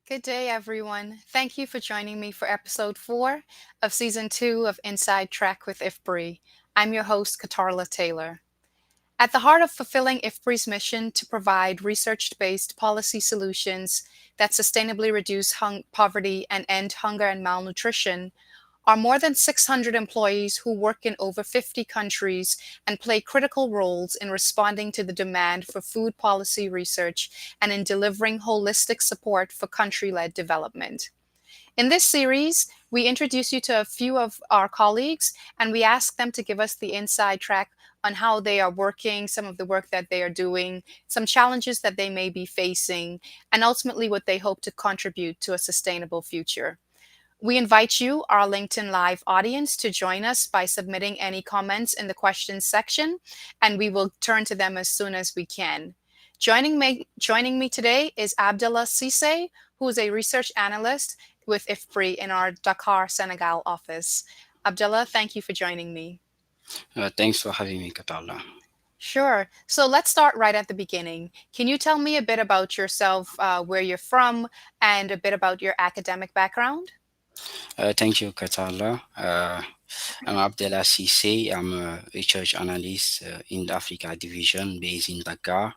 Good day, everyone. Thank you for joining me for episode 4 of season 2 of Inside Track with IFPRI. I'm your host, Katarla Taylor. At the heart of fulfilling IFPRI's mission to provide research based policy solutions that sustainably reduce poverty and end hunger and malnutrition are more than 600 employees who work in over 50 countries and play critical roles in responding to the demand for food policy research and in delivering holistic support for country led development. In this series, we introduce you to a few of our colleagues and we ask them to give us the inside track on how they are working, some of the work that they are doing, some challenges that they may be facing, and ultimately what they hope to contribute to a sustainable future. We invite you, our LinkedIn Live audience, to join us by submitting any comments in the questions section, and we will turn to them as soon as we can. Joining me today is Abdallah Cisse, who is a research analyst with IFPRI in our Dakar, Senegal office. Abdallah, thank you for joining me. Thanks for having me, Katala. Sure. So let's start right at the beginning. Can you tell me a bit about yourself, where you're from, and a bit about your academic background? Thank you, Katala. I'm Abdallah Cisse. I'm a research analyst in the Africa division based in Dakar.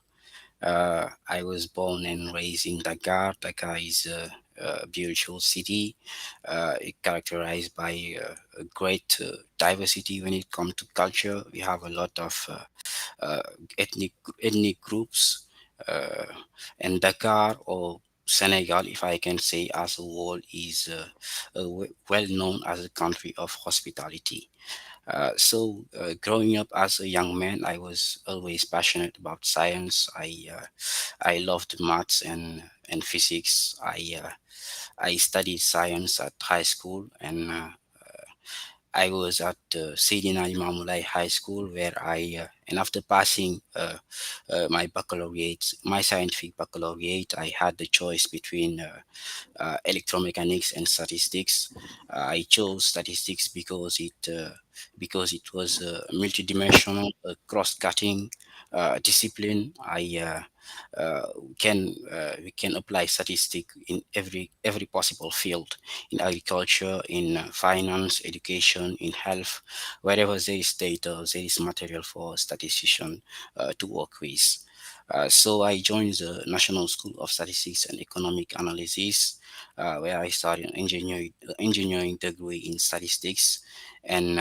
I was born and raised in Dakar. Dakar is a beautiful city, characterized by a great diversity when it comes to culture. We have a lot of uh, ethnic ethnic groups, uh, and Dakar or Senegal, if I can say, as a whole, is well known as a country of hospitality. Growing up as a young man, I was always passionate about science. I loved maths and physics. I studied science at high school, and I was at Sidina Imamulai High School, where and after passing my baccalaureate, my scientific baccalaureate, I had the choice between electromechanics and statistics. I chose statistics because it was a multidimensional, cross-cutting discipline. We can apply statistics in every possible field, in agriculture, in finance, education, in health, wherever there is data, there is material for a statistician to work with. So I joined the National School of Statistics and Economic Analysis, where I started an engineering degree in statistics, and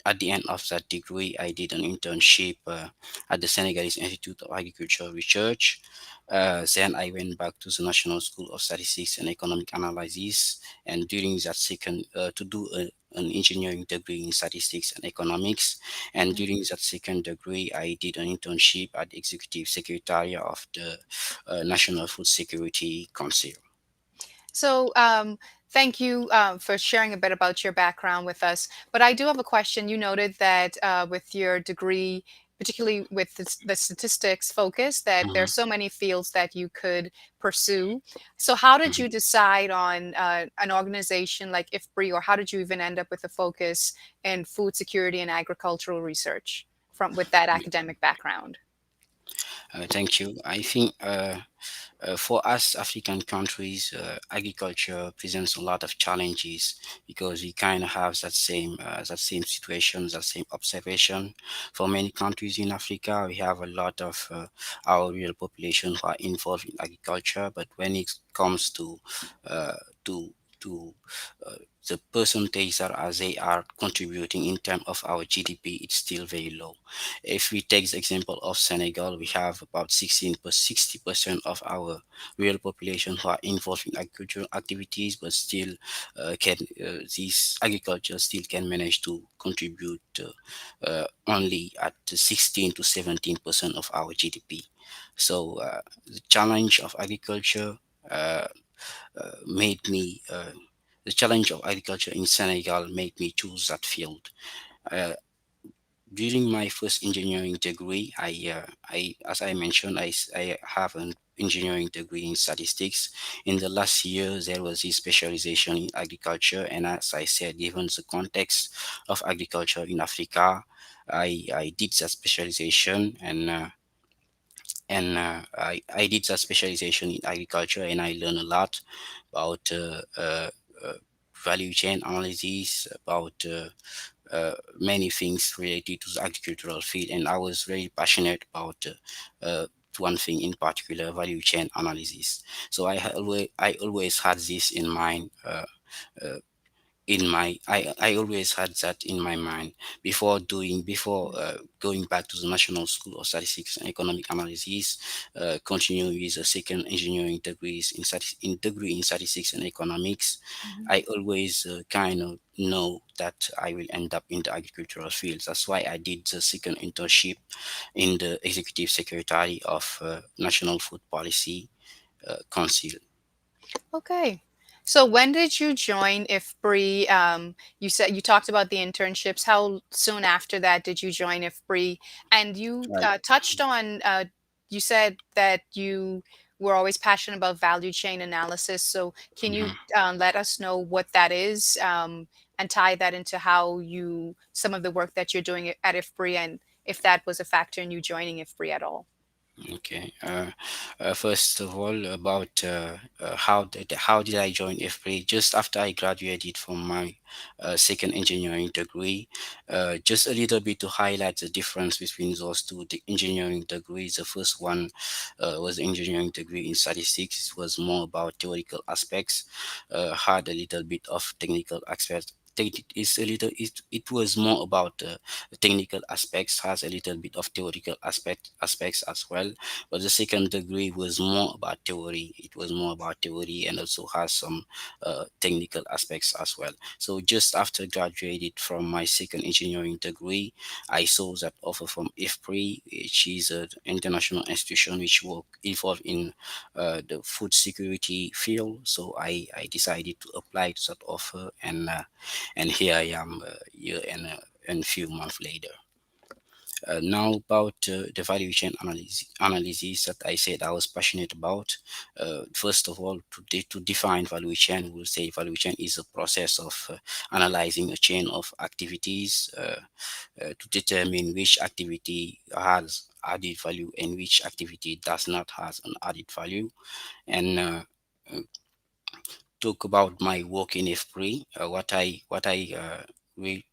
at the end of that degree, I did an internship at the Senegalese Institute of Agricultural Research. Then I went back to the National School of Statistics and Economic Analysis, and during that second to do an engineering degree in statistics and economics. And during that second degree, I did an internship at the Executive Secretariat of the National Food Security Council. So, thank you for sharing a bit about your background with us. But I do have a question. You noted that with your degree, particularly with the statistics focus, that there are Mhm, so many fields that you could pursue. So, how did mhm. you decide on an organization like IFPRI, or how did you even end up with a focus in food security and agricultural research from with that academic background? Thank you. I think for us African countries, agriculture presents a lot of challenges because we kind of have that same situation, that same observation. For many countries in Africa, we have a lot of our real population who are involved in agriculture, but when it comes uh, to to uh, the percentage that as they are contributing in terms of our GDP, it's still very low. If we take the example of Senegal, we have about 60% of our real population who are involved in agricultural activities, but still can these agriculture still can manage to contribute only at 16 to 17% of our GDP. So the challenge of agriculture uh, made me. The challenge of agriculture in Senegal made me choose that field. Uh, During my first engineering degree, as I mentioned, I have an engineering degree in statistics. In the last year, there was a specialization in agriculture, and as I said, given the context of agriculture in Africa, I did that specialization, and I did a specialization in agriculture, and I learned a lot about uh, value chain analysis, about many things related to the agricultural field, and I was very passionate about one thing in particular, value chain analysis. So I always had this in mind. Uh, I always had that in my mind before going back to the National School of Statistics and Economic Analysis, continuing with a second engineering degrees in degree in statistics and economics. Mhm. I always kind of know that I will end up in the agricultural fields. That's why I did the second internship in the executive secretary of National Food Policy Council. Okay. So when did you join IFPRI? You said you talked about the internships. How soon after that did you join IFPRI? And you Right. touched on, you said that you were always passionate about value chain analysis. So can you Mhm. let us know what that is, and tie that into how some of the work that you're doing at IFPRI, and if that was a factor in you joining IFPRI at all? Okay. First of all, about how did I join FPRI? Just after I graduated from my second engineering degree, just a little bit to highlight the difference between those two engineering degrees. The first one was engineering degree in statistics. It was more about theoretical aspects, had a little bit of technical aspects. It's a little. It was more about technical aspects, has a little bit of theoretical aspects as well, but the second degree was more about theory. It was more about theory and also has some technical aspects as well. So just after graduated from my second engineering degree, I saw that offer from IFPRI, which is an international institution which work involved in the food security field. So I decided to apply to that offer, and here I am a year and few months later. Now about the value chain analysis that I said I was passionate about. First of all, to define value chain, we'll say value chain is a process of analyzing a chain of activities to determine which activity has added value and which activity does not has an added value. And uh, talk about my work in FPRI, we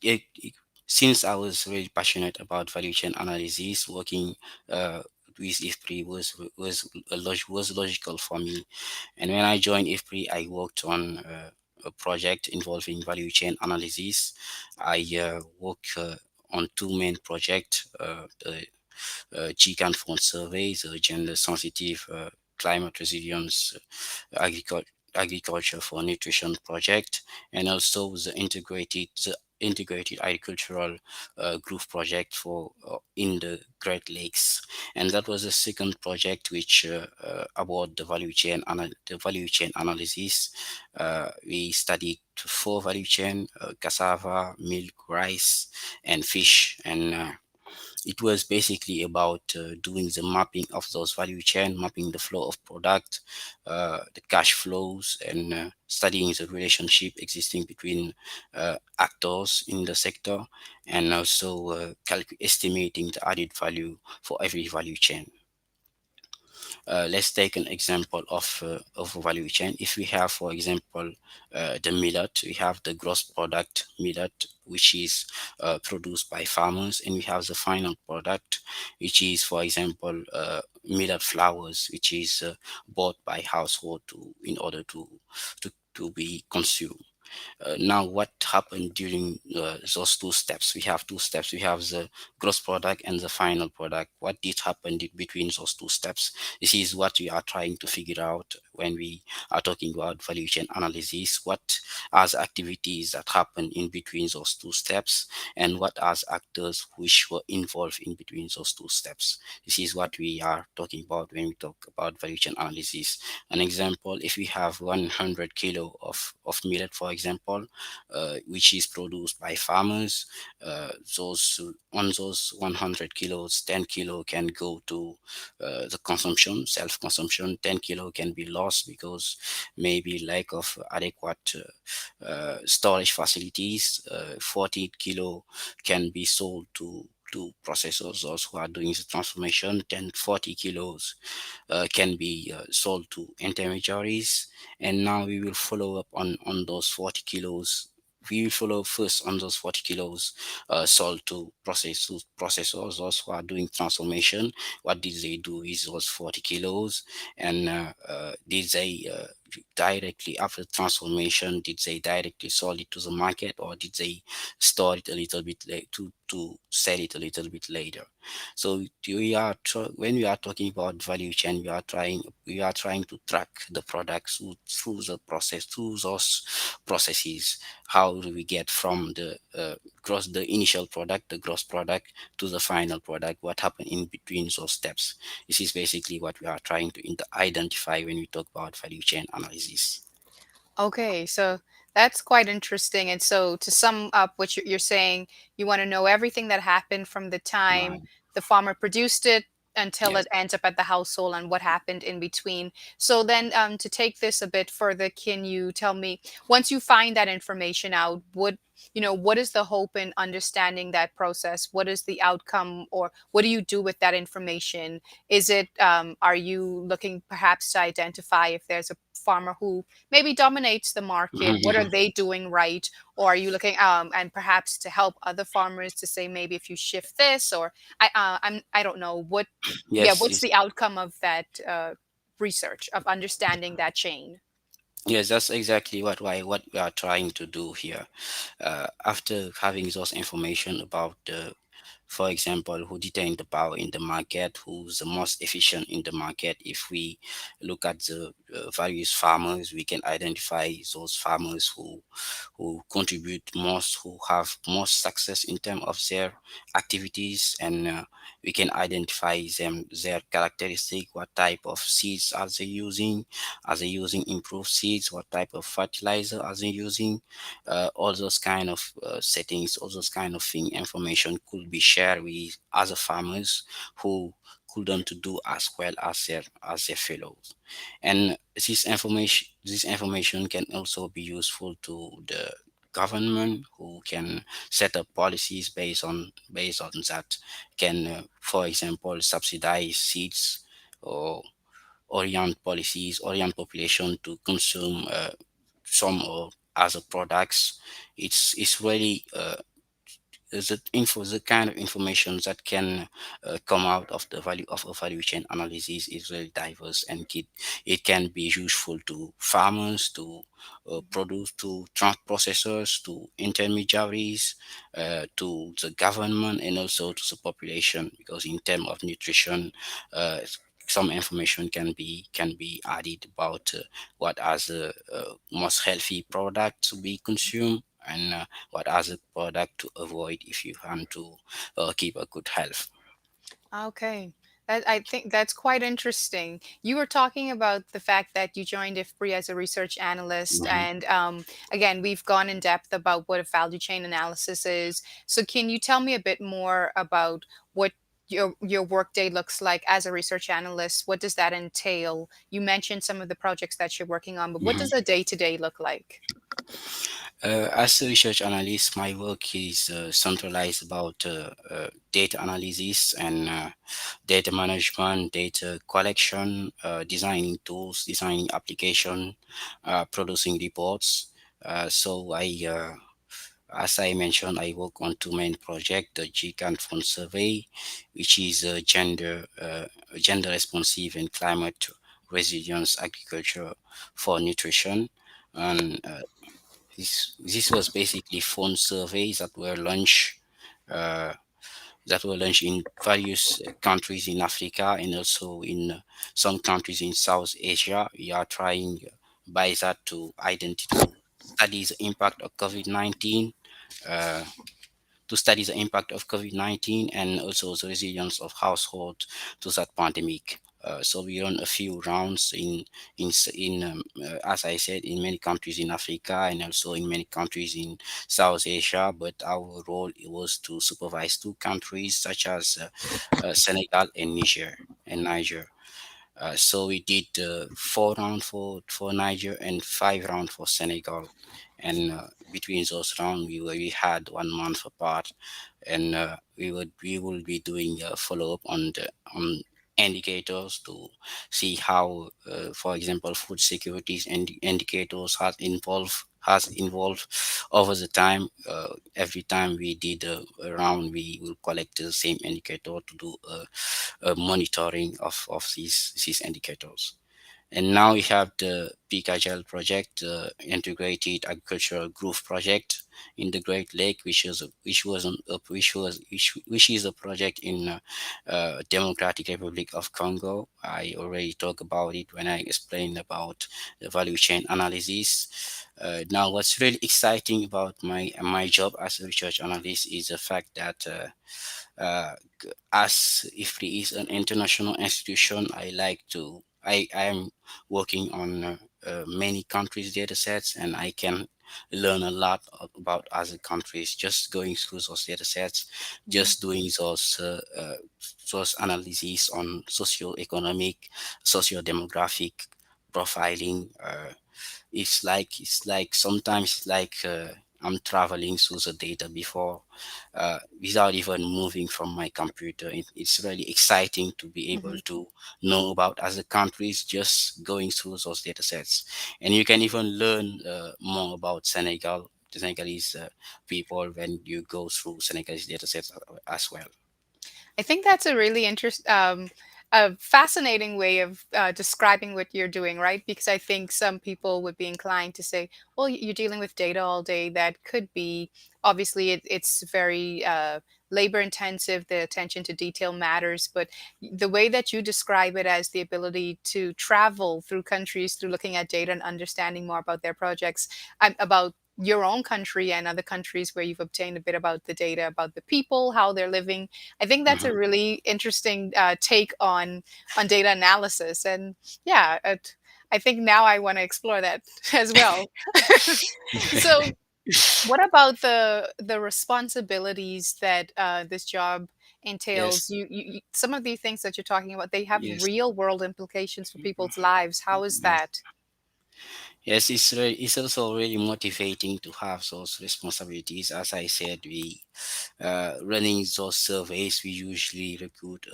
it, it- since I was really passionate about value chain analysis, working uh, with IFPRI was logical for me. And when I joined IFPRI, I worked on a project involving value chain analysis. I worked on two main projects: the GCAN fund surveys, gender sensitive climate resilience agriculture for nutrition project, and also the integrated agricultural group project for in the Great Lakes. And that was the second project which about the value chain analysis. We studied four value chain: cassava, milk, rice, and fish. And it was basically about doing the mapping of those value chain, mapping the flow of product, the cash flows, and studying the relationship existing between actors in the sector, and also estimating the added value for every value chain. Let's take an example of a value chain. If we have, for example, the millet, we have the gross product millet, which is produced by farmers, and we have the final product, which is, for example, millet flours, which is bought by household in order to be consumed. Now, what happened during those two steps? We have two steps. We have the gross product and the final product. What did happen between those two steps? This is what we are trying to figure out when we are talking about value chain analysis. What are the activities that happen in between those two steps, and what are the actors which were involved in between those two steps? This is what we are talking about when we talk about value chain analysis. An example: if we have 100 kilo of millet, for example, which is produced by farmers, those on those 100 kilos, 10 kilo can go to the consumption, self-consumption. 10 kilo can be lost because maybe lack of adequate storage facilities. 40 kilo can be sold to to processors, those who are doing the transformation. Then 40 kilos can be sold to intermediaries. And now we will follow up on those 40 kilos. We will follow first on those 40 kilos sold to processors, those who are doing transformation. What did they do is those 40 kilos, and did they directly after transformation, did they directly sell it to the market, or did they store it a little bit late to sell it a little bit later? So when we are talking about value chain, we are trying to track the products through the process, through those processes. How do we get from the initial product, the gross product, to the final product? What happened in between those steps? This is basically what we are trying to identify when we talk about value chain analysis. Okay, so that's quite interesting. And so, to sum up what you're saying, you want to know everything that happened from the time Right. the farmer produced it until Yes. it ends up at the household and what happened in between. So, then to take this a bit further, can you tell me, once you find that information out, what is the hope in understanding that process? What is the outcome, or what do you do with that information? Are you looking perhaps to identify if there's a farmer who maybe dominates the market? What are they doing right? Or are you looking and perhaps to help other farmers to say maybe if you shift this, or I don't know what. Yeah, Yes. what's the outcome of that research of understanding that chain? Yes, that's exactly what we are trying to do here. After having those information about for example, who detain the power in the market, who's the most efficient in the market. If we look at the various farmers, we can identify those farmers who contribute most, who have most success in terms of their activities, and we can identify them, their characteristic, what type of seeds are they using, are they using improved seeds, what type of fertilizer are they using. All those kind of settings, all those kind of thing information could be shared with other farmers who couldn't do as well as their fellows. And this information can also be useful to the government, who can set up policies based on that, can for example subsidize seeds, or orient population to consume some or other products. It's really the kind of information that can come out of the value of a value chain analysis is very diverse, and it can be useful to farmers, to produce, to processors, to intermediaries, to the government, and also to the population, because in terms of nutrition, some information can be added about what are the most healthy products to be consumed, and what are the product to avoid if you want to keep a good health. Okay. I think that's quite interesting. You were talking about the fact that you joined IFPRI as a research analyst, Mhm. and again, we've gone in depth about what a value chain analysis is. So, can you tell me a bit more about what your workday looks like as a research analyst? What does that entail? You mentioned some of the projects that you're working on, but what Mhm. does a day to day look like? As a research analyst, my work is centralized about data analysis and data management, data collection, designing tools, designing application, producing reports. So as I mentioned, I work on two main projects: the GCAN Fund Survey, which is gender responsive and climate resilience agriculture for nutrition, and this was basically phone surveys uh, that were launched in various countries in Africa, and also in some countries in South Asia. We are trying by that to identify, to study the impact of COVID-19, uh, to study the impact of COVID-19, and also the resilience of households to that pandemic. So we run a few rounds as I said, in many countries in Africa, and also in many countries in South Asia. But our role was to supervise two countries such as Senegal and Niger. So we did 4 rounds for Niger and 5 rounds for Senegal. and between those rounds we had 1 month apart, and we will be doing a follow up on indicators to see how, for example, food securities and indicators has evolved over the time. Every time we did a round, we will collect the same indicator to do a monitoring of these indicators. And now we have the Peak Agile project, integrated agricultural growth project in the Great Lake, which is a project in Democratic Republic of Congo. I already talked about it when I explained about the value chain analysis. Now, what's really exciting about my job as a research analyst is the fact that as IFPRI is an international institution, I am working on many countries' data sets, and I can learn a lot about other countries just going through those data sets, Mhm. just doing those analyses on socio-economic, socio-demographic profiling. It's like sometimes it's like I'm traveling through the data before, without even moving from my computer. It's really exciting to be able Mhm. to know about other countries just going through those data sets, and you can even learn more about the Senegalese people when you go through Senegalese data sets as well. I think that's a really a fascinating way of describing what you're doing, right? Because I think some people would be inclined to say, "Well, you're dealing with data all day." That could be obviously it's very labor intensive. The attention to detail matters, but the way that you describe it as the ability to travel through countries through looking at data and understanding more about their projects, about your own country and other countries where you've obtained a bit about the data about the people, how they're living. I think that's a Mhm. really interesting take on data analysis, and yeah, I think now I want to explore that as well. So, what about the responsibilities that this job entails? Yes, Some of these things that you're talking about, they have yes. real world implications for people's lives. How is that? Yes, it's also really motivating to have those responsibilities. As I said, we running those surveys. We usually recruit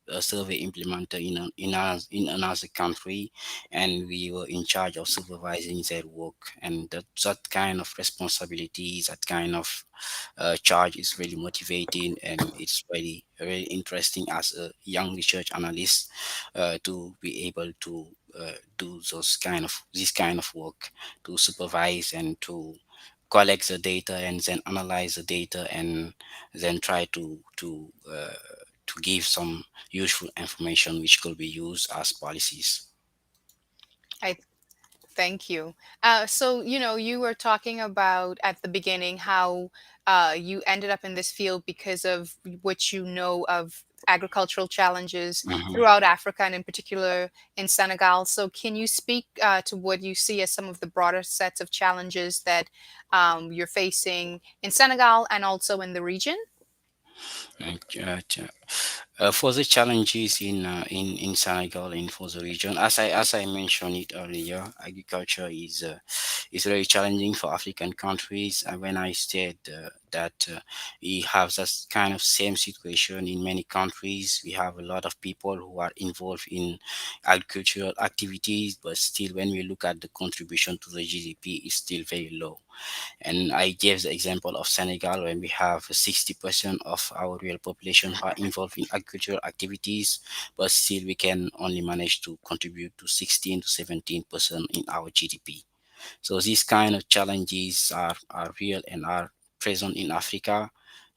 a survey implementer in another country, and we were in charge of supervising their work. And that kind of responsibility, that kind of charge is really motivating, and it's really really interesting as a young research analyst to be able to do this kind of work, to supervise and to collect the data and then analyze the data and then try to give some useful information which could be used as policies. I Thank you. So, you were talking about at the beginning how you ended up in this field because of what you know of agricultural challenges Mhm. throughout Africa and in particular in Senegal. So, can you speak to what you see as some of the broader sets of challenges that you're facing in Senegal and also in the region? For the challenges in Senegal and for the region, as I mentioned it earlier, agriculture is very challenging for African countries. And when I said that we have that kind of same situation in many countries, we have a lot of people who are involved in agricultural activities, but still, when we look at the contribution to the GDP, is still very low. And I gave the example of Senegal, when we have 60% of our real population who are involved in agricultural activities, but still we can only manage to contribute to 16 to 17% in our GDP. So these kind of challenges are real and are present in Africa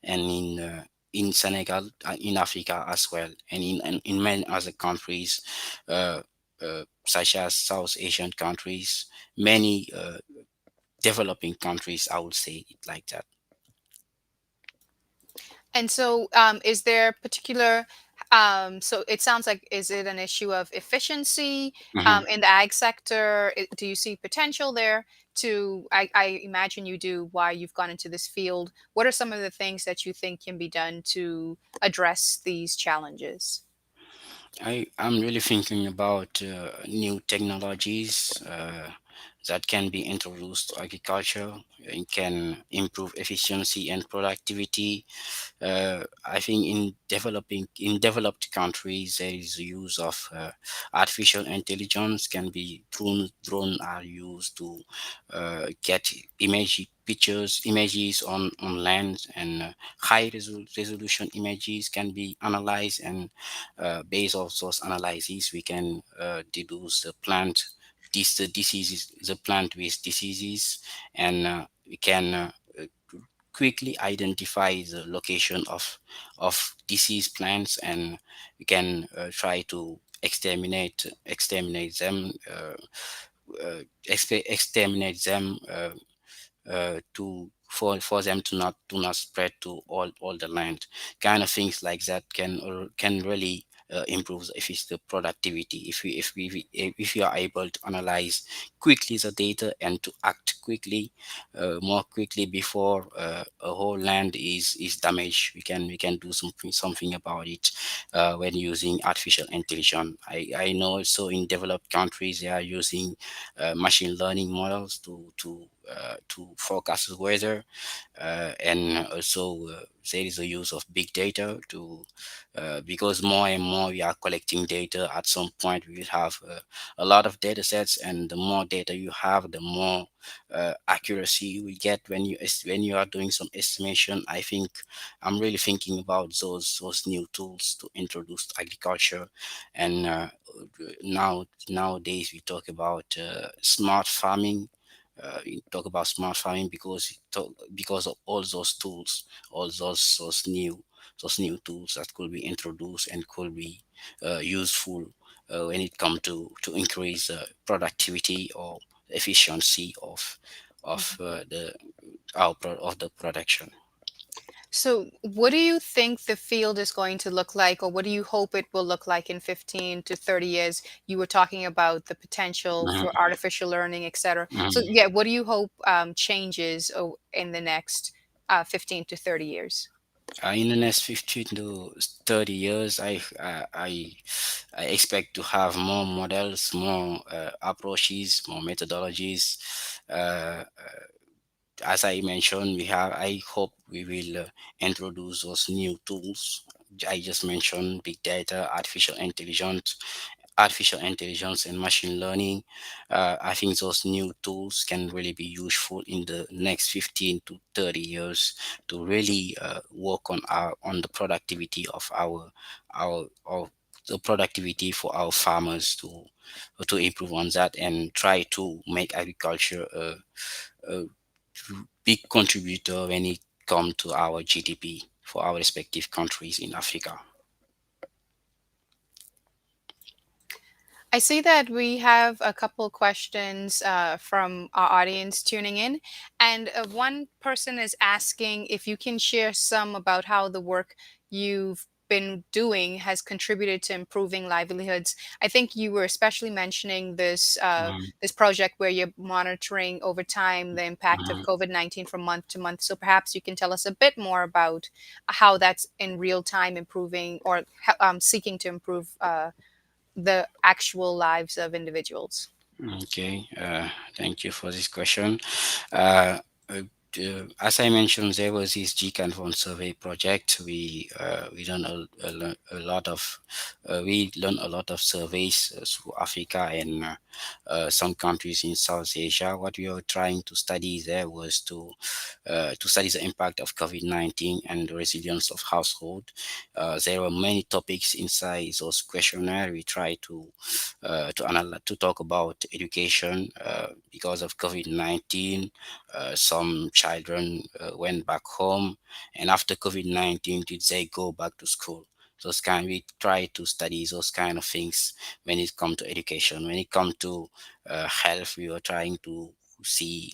and in Senegal, in Africa as well, and in many other countries, uh, such as South Asian countries, many developing countries, I would say it like that. And so, is there particular, so it sounds like, is it an issue of efficiency Mhm. in the ag sector? Do you see potential there I imagine you do, why you've gone into this field. What are some of the things that you think can be done to address these challenges? I'm really thinking about new technologies, that can be introduced to agriculture. It can improve efficiency and productivity. I think in developed countries there is use of artificial intelligence. Can be drone are used to get images on land, and resolution images can be analyzed, and based on those analyses we can deduce the diseases, the plant with diseases, and we can quickly identify the location of diseased plants, and we can try to exterminate them, exterminate them, for them to not spread to all the land. Kind of things like that can really improve the productivity if we are able to analyze quickly the data and to act quickly, more quickly before a whole land is damaged. We can do something about it when using artificial intelligence. I know also in developed countries they are using machine learning models to forecast the weather, and also there is a use of big data to because more and more we are collecting data. At some point we will have a lot of data sets, and the more data you have, the more accuracy you will get when you are doing some estimation. I think I'm really thinking about those new tools to introduce to agriculture. And nowadays we talk about smart farming. We talk about smart farming because of all those tools, all those new tools that could be introduced and could be useful when it comes to increase productivity or efficiency of of the production. So, what do you think the field is going to look like, or what do you hope it will look like in 15 to 30 years? You were talking about the potential Mhm, for artificial learning, et cetera. So, mhm. yeah, what do you hope changes in the next 15 to 30 years? In the next 15 to 30 years, I expect to have more models, more approaches, more methodologies. Uh, as I mentioned, I hope we will introduce those new tools. I just mentioned big data, artificial intelligence and machine learning. I think those new tools can really be useful in the next 15 to 30 years to really work on the productivity of our the productivity for our farmers to improve on that and try to make agriculture a big contributor when it comes to our GDP for our respective countries in Africa. I see that we have a couple questions from our audience tuning in. And one person is asking if you can share some about how the work you've been doing has contributed to improving livelihoods. I think you were especially mentioning Mhm, this project where you're monitoring over time the impact of mhm. COVID-19 from month to month. So perhaps you can tell us a bit more about how that's in real time improving or seeking to improve the actual lives of individuals. Okay, thank you for this question. Uh, as I mentioned, there was this GCAN phone survey project. We done a lot of we learned a lot of surveys through Africa and some countries in South Asia. What we were trying to study there was to study the impact of COVID-19 and the resilience of household. There were many topics inside those questionnaire. We tried to talk about education because of COVID-19. Some children went back home, and after COVID-19, did they go back to school? We try to study those kind of things when it comes to education. When it comes to health, we were trying to see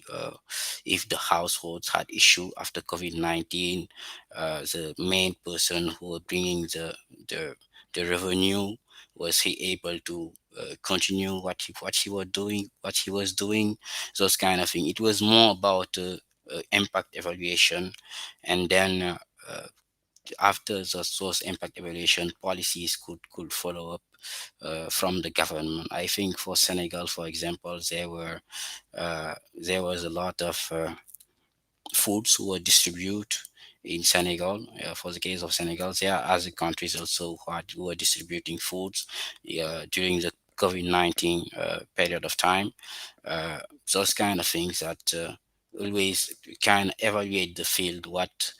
if the households had issue after COVID-19. The main person who were bringing the the revenue, was he able to continue what he was doing, those kind of thing. It was more about impact evaluation, and then after the source impact evaluation, policies could follow up from the government. I think for Senegal, for example, there was a lot of foods were distributed in Senegal. For the case of Senegal, there are other countries also who were distributing foods during the COVID-19 period of time. Uh, those kind of things that always can evaluate the field, what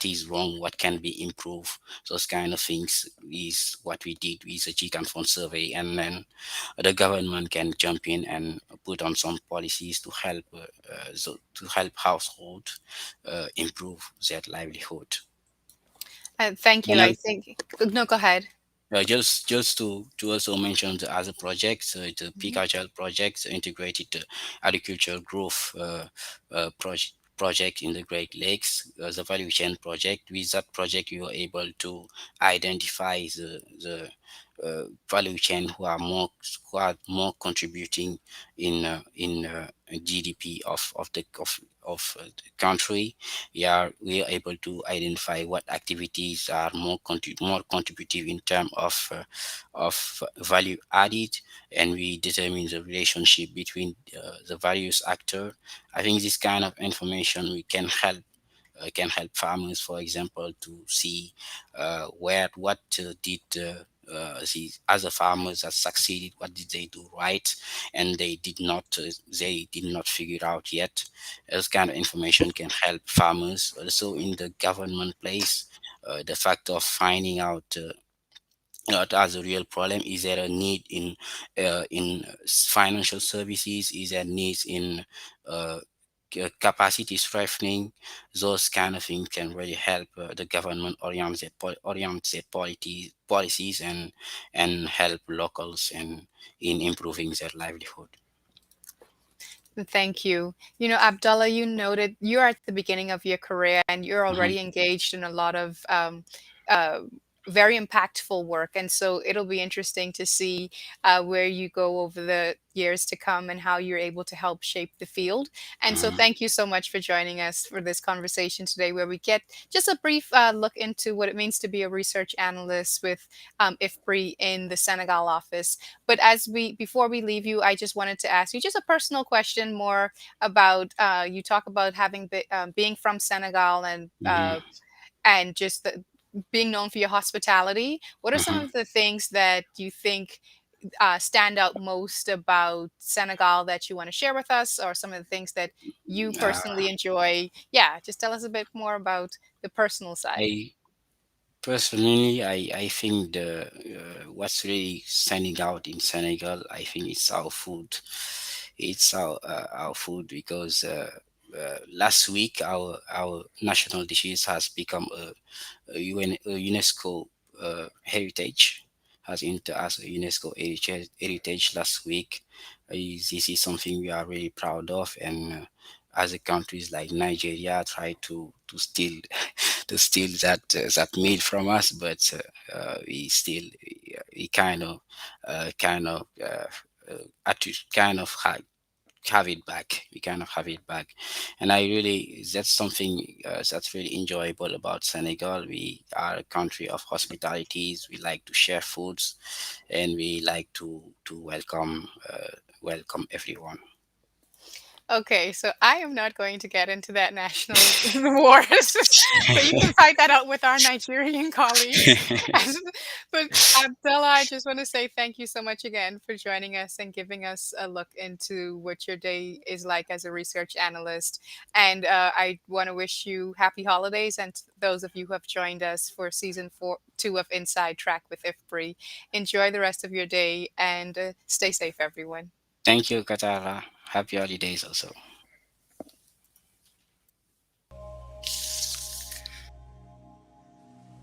is wrong, what can be improved. Those kind of things is what we did with the Chicken Fund survey, and then the government can jump in and put on some policies to help to help household improve their livelihood. Thank you. And I think, no, go ahead. just to also mention the other projects, the Mhm. PICAGL project, the integrated agricultural growth project in the Great Lakes, the value chain project. With that project, you are able to identify the value chain who are more contributing in GDP of the country. Yeah, we are able to identify what activities are more contributive in terms of value added, and we determine the relationship between the various actors. I think this kind of information we can help farmers, for example, to see where what did the other farmers that succeeded, what did they do right, and they did not figure out yet. This kind of information can help farmers also in the government place. The fact of finding out what as a real problem. Is there a need in financial services? Is there needs in uh, capacity strengthening? Those kind of things can really help the government orient their policies and help locals in improving their livelihood. Thank you. You know, Abdullah, you noted you're at the beginning of your career and you're Mhm. already engaged in a lot of uh, very impactful work. And so it'll be interesting to see where you go over the years to come and how you're able to help shape the field. And so Mhm. thank you so much for joining us for this conversation today, where we get just a brief look into what it means to be a research analyst with IFPRI in the Senegal office. But before we leave you, I just wanted to ask you just a personal question more about you talk about being from Senegal Mhm. and just being known for your hospitality. What are some Mhm. of the things that you think stand out most about Senegal that you want to share with us, or some of the things that you Uh, personally enjoy? Yeah, just tell us a bit more about the personal side. I Personally, I think the what's really standing out in Senegal, I think it's our food. It's our food because last week our national dishes has become a UNESCO heritage, has into as a UNESCO heritage last week. This is something we are really proud of, and other countries like Nigeria try to steal to steal that meat from us, but we still we kind of have it back. We kind of have it back, and I really that's something that's really enjoyable about Senegal. We are a country of hospitalities. We like to share foods, and we like to welcome everyone. Okay, so I am not going to get into that national wars. So you can fight that out with our Nigerian colleagues. But Abdullah, I just want to say thank you so much again for joining us and giving us a look into what your day is like as a research analyst. And I want to wish you happy holidays, and those of you who have joined us for season 2 of Inside Track with IFPRI. Enjoy the rest of your day and stay safe, everyone. Thank you, Katara. Happy holidays also.